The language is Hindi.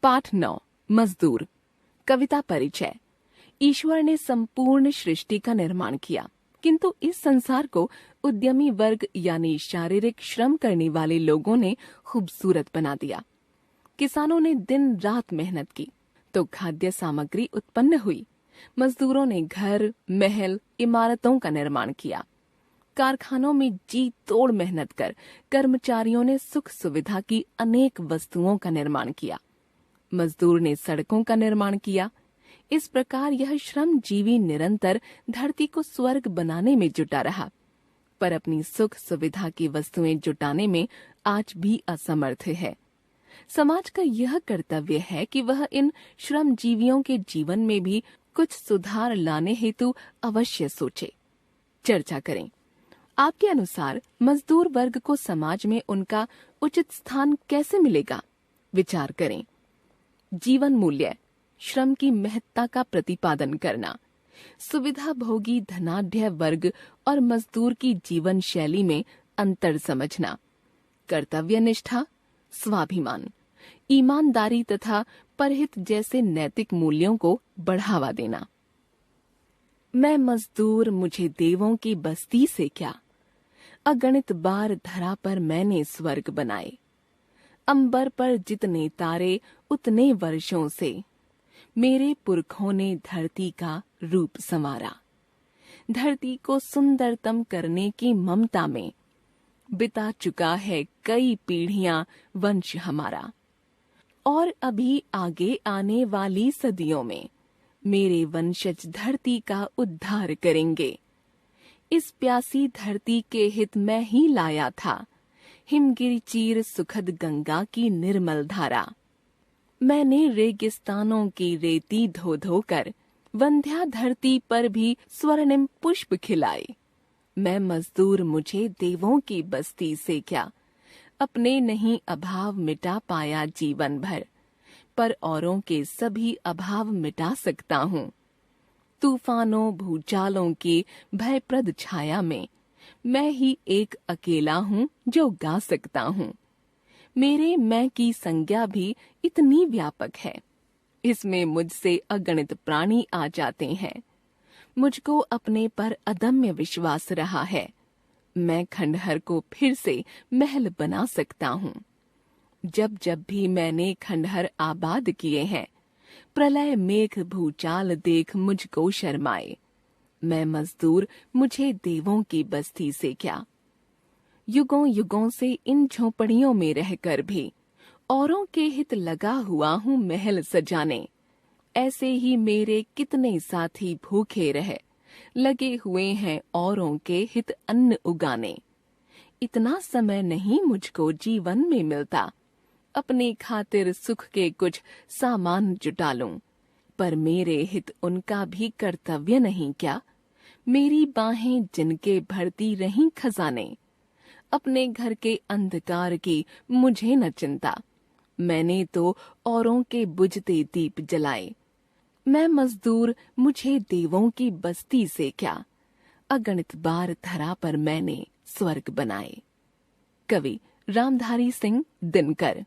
पाठ 9 मजदूर। कविता परिचय। ईश्वर ने संपूर्ण सृष्टि का निर्माण किया, किंतु इस संसार को उद्यमी वर्ग यानी शारीरिक श्रम करने वाले लोगों ने खूबसूरत बना दिया। किसानों ने दिन रात मेहनत की तो खाद्य सामग्री उत्पन्न हुई। मजदूरों ने घर, महल, इमारतों का निर्माण किया। कारखानों में जी तोड़ मेहनत कर कर्मचारियों ने सुख सुविधा की अनेक वस्तुओं का निर्माण किया। मजदूर ने सड़कों का निर्माण किया। इस प्रकार यह श्रमजीवी निरंतर धरती को स्वर्ग बनाने में जुटा रहा, पर अपनी सुख सुविधा की वस्तुएं जुटाने में आज भी असमर्थ है। समाज का यह कर्तव्य है कि वह इन श्रमजीवियों के जीवन में भी कुछ सुधार लाने हेतु अवश्य सोचे। चर्चा करें। आपके अनुसार मजदूर वर्ग को समाज में उनका उचित स्थान कैसे मिलेगा? विचार करें। जीवन मूल्य, श्रम की महत्ता का प्रतिपादन करना, सुविधा भोगी धनाढ्य वर्ग और मजदूर की जीवन शैली में अंतर समझना, कर्तव्य निष्ठा, स्वाभिमान, ईमानदारी तथा परहित जैसे नैतिक मूल्यों को बढ़ावा देना। मैं मजदूर, मुझे देवों की बस्ती से क्या, अगणित बार धरा पर मैंने स्वर्ग बनाए। अंबर पर जितने तारे उतने वर्षों से, मेरे पुरखों ने धरती का रूप संवारा। धरती को सुंदरतम करने की ममता में बिता चुका है कई पीढ़ियां वंश हमारा। और अभी आगे आने वाली सदियों में मेरे वंशज धरती का उद्धार करेंगे। इस प्यासी धरती के हित में ही लाया था हिमगिरी चीर सुखद गंगा की निर्मल धारा। मैंने रेगिस्तानों की रेती धो धो कर वंध्या धरती पर भी स्वर्णिम पुष्प खिलाए। मैं मजदूर, मुझे देवों की बस्ती से क्या, अपने नहीं अभाव मिटा पाया जीवन भर, पर औरों के सभी अभाव मिटा सकता हूँ। तूफानों भूचालों की भयप्रद छाया में मैं ही एक अकेला हूँ जो गा सकता हूँ। मेरे मैं की संज्ञा भी इतनी व्यापक है, इसमें मुझसे अगणित प्राणी आ जाते हैं। मुझको अपने पर अदम्य विश्वास रहा है। मैं खंडहर को फिर से महल बना सकता हूँ। जब जब भी मैंने खंडहर आबाद किए हैं, प्रलय मेघ भूचाल देख मुझको शर्माए। मैं मजदूर, मुझे देवों की बस्ती से क्या। युगों युगों से इन झोपड़ियों में रहकर भी औरों के हित लगा हुआ हूँ महल सजाने। ऐसे ही मेरे कितने साथी भूखे रहे, लगे हुए हैं औरों के हित अन्न उगाने। इतना समय नहीं मुझको जीवन में मिलता, अपनी खातिर सुख के कुछ सामान जुटा लूं, पर मेरे हित उनका भी कर्तव्य नहीं क्या। मेरी बाहें जिनके भरती रहीं खजाने, अपने घर के अंधकार की मुझे न चिंता। मैंने तो औरों के बुझते दीप जलाए। मैं मजदूर, मुझे देवों की बस्ती से क्या, अगणित बार धरा पर मैंने स्वर्ग बनाए। कवि रामधारी सिंह दिनकर।